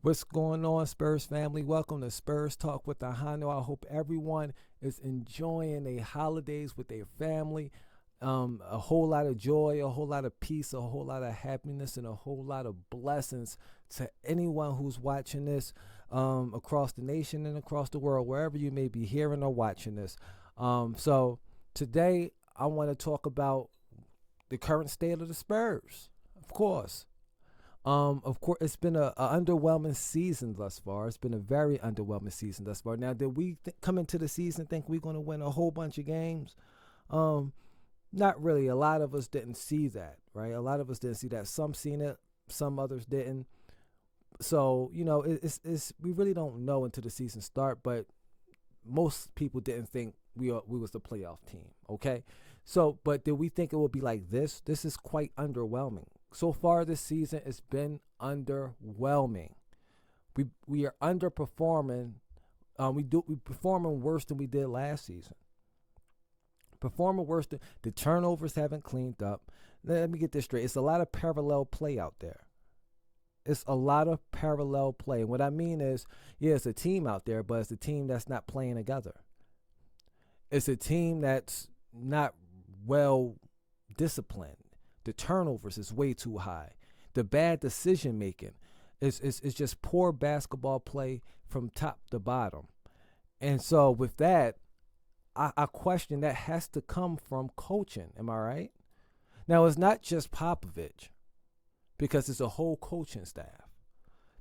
What's going on, Spurs family? Welcome to Spurs Talk with Ahano. I hope everyone is enjoying their holidays with their family. A whole lot of joy, a whole lot of peace, a whole lot of happiness, and a whole lot of blessings to anyone who's watching this across the nation and across the world, wherever you may be hearing or watching this. So today I want to talk about the current state of the Spurs, of course. It's been a underwhelming season thus far. It's been a very underwhelming season thus far. Now, did we come into the season think we're going to win a whole bunch of games? Not really. A lot of us didn't see that, right? A lot of us didn't see that. Some seen it, some others didn't. So it's we really don't know until the season start. But most people didn't think we was the playoff team. Okay, so but did we think it would be like this? This is quite underwhelming. So far this season, it's been underwhelming. We are underperforming. We performing worse than we did last season. Performing worse than the turnovers haven't cleaned up. Let me get this straight. It's a lot of parallel play out there. It's a lot of parallel play. And what I mean is, yeah, it's a team out there, but it's a team that's not playing together. It's a team that's not well disciplined. The turnovers is way too high. The bad decision making is just poor basketball play from top to bottom. And so with that, I question that has to come from coaching. Am I right? Now, it's not just Popovich because it's a whole coaching staff.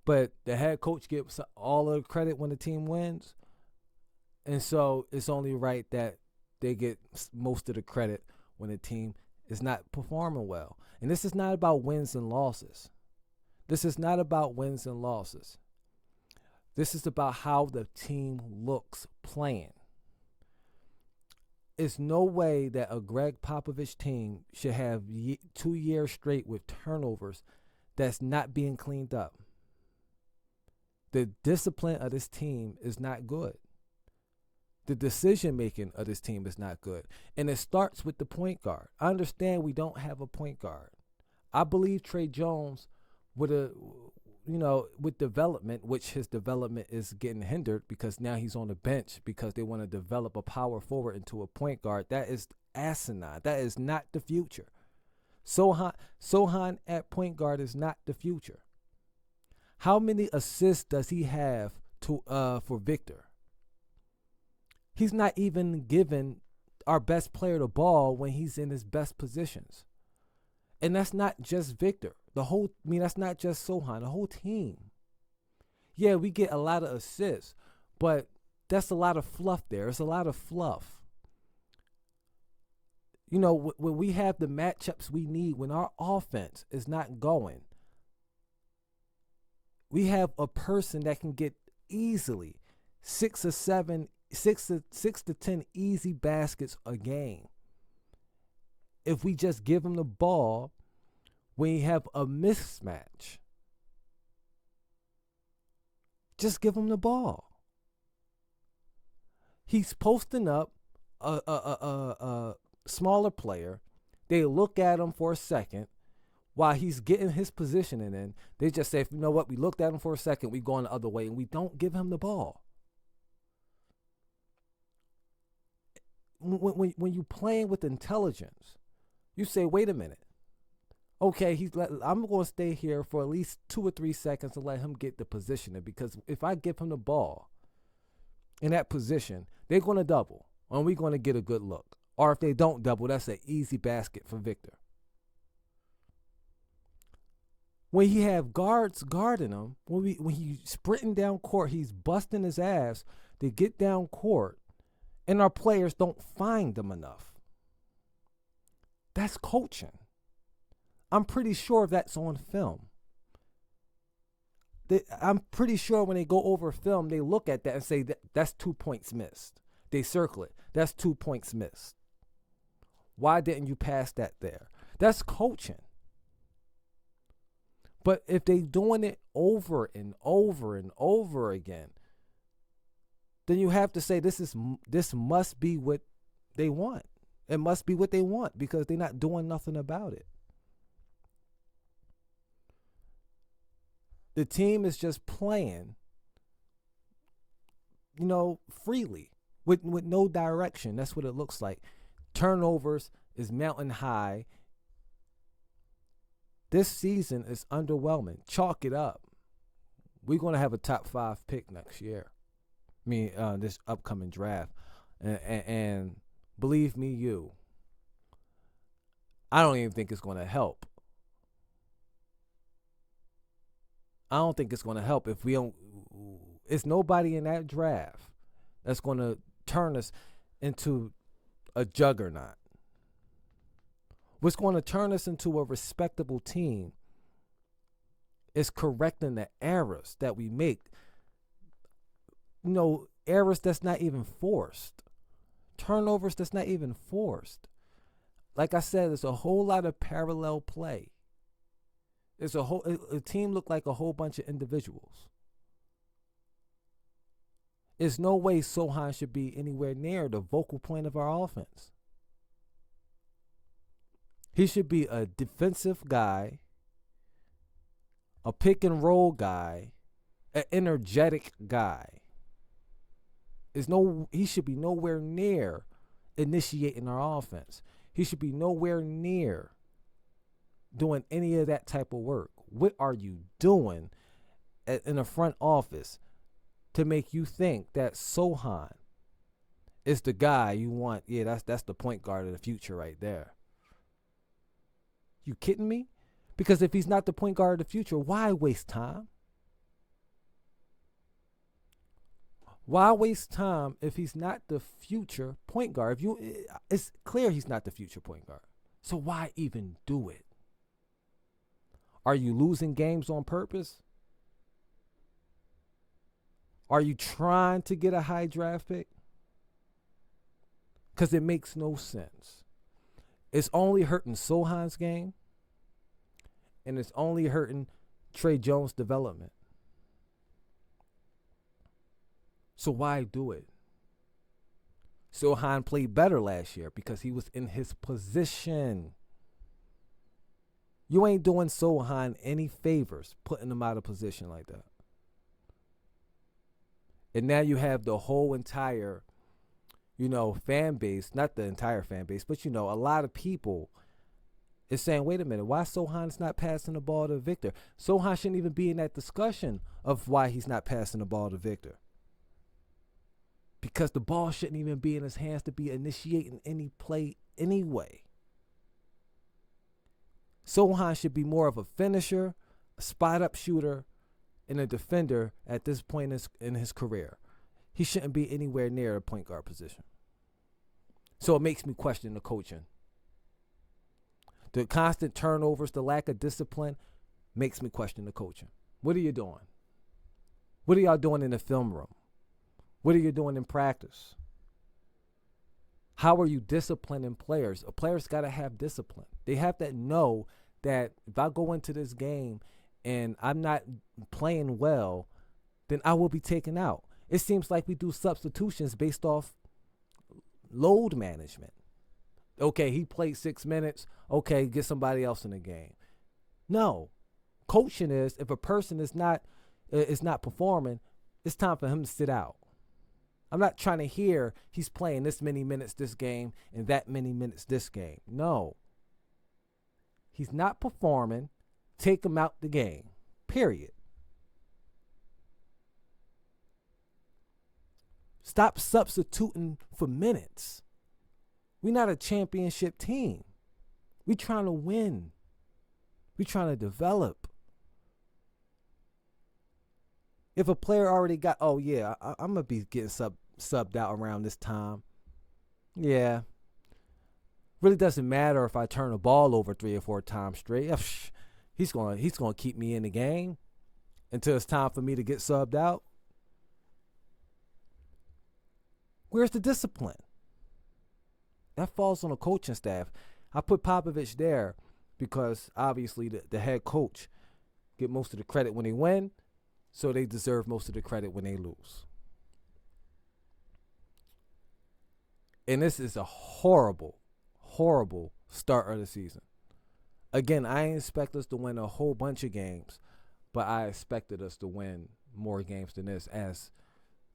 But the head coach gets all of the credit when the team wins. And so it's only right that they get most of the credit when the team is not performing well. And this is not about wins and losses. This is not about wins and losses. This is about how the team looks playing. It's no way that a Greg Popovich team should have 2 years straight with turnovers that's not being cleaned up. The discipline of this team is not good. The decision making of this team is not good. And it starts with the point guard. I understand we don't have a point guard. I believe Trey Jones with development, which his development is getting hindered because now he's on the bench because they want to develop a power forward into a point guard. That is asinine. That is not the future. Sohan at point guard is not the future. How many assists does he have for Victor? He's not even giving our best player the ball when he's in his best positions. And that's not just Victor. That's not just Sohan, the whole team. Yeah, we get a lot of assists, but that's a lot of fluff there. It's a lot of fluff. When we have the matchups we need, when our offense is not going, we have a person that can get easily 6 to 10 easy baskets a game. If we just give him the ball, when you have a mismatch, just give him the ball. He's posting up a smaller player. They look at him for a second while he's getting his positioning in. They just say, you know what, we looked at him for a second, we going the other way, and we don't give him the ball. When you playing with intelligence, you say, wait a minute. Okay, I'm going to stay here for at least 2 or 3 seconds to let him get the positioning, because if I give him the ball in that position, they're going to double, and we're going to get a good look. Or if they don't double, that's an easy basket for Victor. When he have guards guarding him, when he's sprinting down court, he's busting his ass to get down court, and our players don't find them enough. That's coaching. I'm pretty sure that's on film. I'm pretty sure when they go over film, they look at that and say, that's 2 points missed. They circle it. That's 2 points missed. Why didn't you pass that there? That's coaching. But if they doing it over and over and over again, then you have to say this must be what they want. It must be what they want because they're not doing nothing about it. The team is just playing, freely with no direction. That's what it looks like. Turnovers is mountain high. This season is underwhelming. Chalk it up. We're going to have a top 5 pick next year. This upcoming draft. And believe me, I don't even think it's going to help. I don't think it's going to help if we don't. It's nobody in that draft that's going to turn us into a juggernaut. What's going to turn us into a respectable team is correcting the errors that we make. Errors that's not even forced. Turnovers that's not even forced. Like I said, there's a whole lot of parallel play. There's a team look like a whole bunch of individuals. There's no way Sohan should be anywhere near the vocal point of our offense. He should be a defensive guy, a pick and roll guy, an energetic guy. He should be nowhere near initiating our offense. He should be nowhere near doing any of that type of work. What are you doing in the front office to make you think that Sohan is the guy you want? Yeah, that's the point guard of the future right there. You kidding me? Because if he's not the point guard of the future, why waste time? Why waste time if he's not the future point guard? It's clear he's not the future point guard. So why even do it? Are you losing games on purpose? Are you trying to get a high draft pick? Because it makes no sense. It's only hurting Sohan's game, and it's only hurting Trey Jones' development. So why do it? Sohan played better last year because he was in his position. You ain't doing Sohan any favors putting him out of position like that. And now you have the whole entire, fan base, not the entire fan base, but, a lot of people is saying, wait a minute, why Sohan's not passing the ball to Victor? Sohan shouldn't even be in that discussion of why he's not passing the ball to Victor. Because the ball shouldn't even be in his hands to be initiating any play anyway. Sohan should be more of a finisher, a spot-up shooter, and a defender at this point in his career. He shouldn't be anywhere near a point guard position. So it makes me question the coaching. The constant turnovers, the lack of discipline makes me question the coaching. What are you doing? What are y'all doing in the film room? What are you doing in practice? How are you disciplining players? A player's got to have discipline. They have to know that if I go into this game and I'm not playing well, then I will be taken out. It seems like we do substitutions based off load management. Okay, he played 6 minutes. Okay, get somebody else in the game. No. Coaching is if a person is not performing, it's time for him to sit out. I'm not trying to hear he's playing this many minutes this game and that many minutes this game. No. He's not performing. Take him out the game. Period. Stop substituting for minutes. We're not a championship team. We're trying to win. We're trying to develop. If a player already got, I'm going to be getting subbed out around this time. Yeah. Really doesn't matter if I turn the ball over 3 or 4 times straight. He's going to keep me in the game until it's time for me to get subbed out. Where's the discipline? That falls on the coaching staff. I put Popovich there because obviously the head coach get most of the credit when they win, so they deserve most of the credit when they lose. And this is a horrible, horrible start of the season. Again, I expect us to win a whole bunch of games, but I expected us to win more games than this, as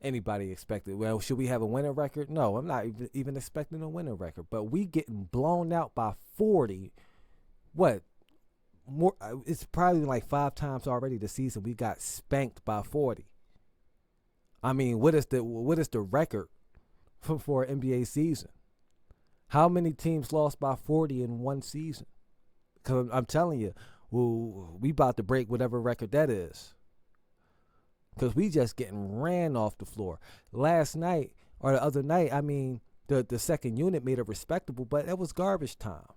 anybody expected. Well, should we have a winning record? No, I'm not even expecting a winning record. But we getting blown out by 40. What? More? It's probably like 5 times already this season we got spanked by 40. I mean, what is the record for an NBA season? How many teams lost by 40 in one season? Because I'm telling you, we about to break whatever record that is. Because we just getting ran off the floor. Last night, or the other night, I mean, the second unit made it respectable, but it was garbage time.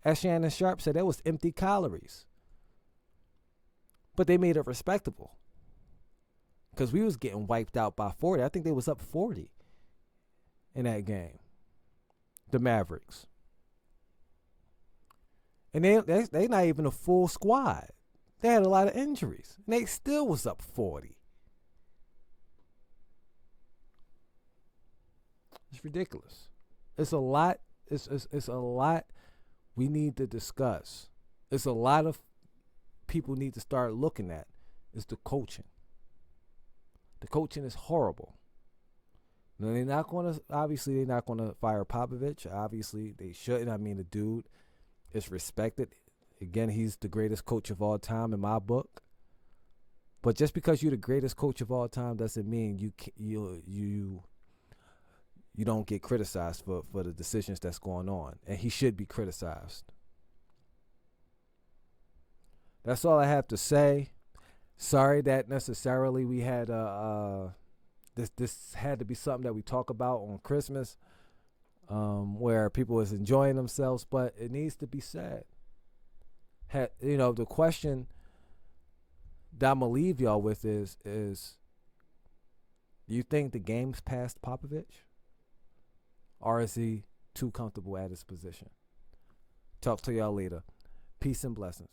As Shannon Sharp said, that was empty calories. But they made it respectable. Because we was getting wiped out by 40. I think they was up 40 in that game. The Mavericks. And they not even a full squad. They had a lot of injuries. And they still was up 40. It's ridiculous. It's a lot. It's a lot we need to discuss. It's a lot of people need to start looking at. It's the coaching. The coaching is horrible. Now, they're not going to fire Popovich. Obviously, they shouldn't. I mean, the dude is respected. Again, he's the greatest coach of all time in my book. But just because you're the greatest coach of all time doesn't mean you don't get criticized for the decisions that's going on. And he should be criticized. That's all I have to say. Sorry that necessarily we had this had to be something that we talk about on Christmas, where people was enjoying themselves, but it needs to be said. The question that I'm gonna leave y'all with is do you think the game's past Popovich, or is he too comfortable at his position? Talk to y'all later. Peace and blessings.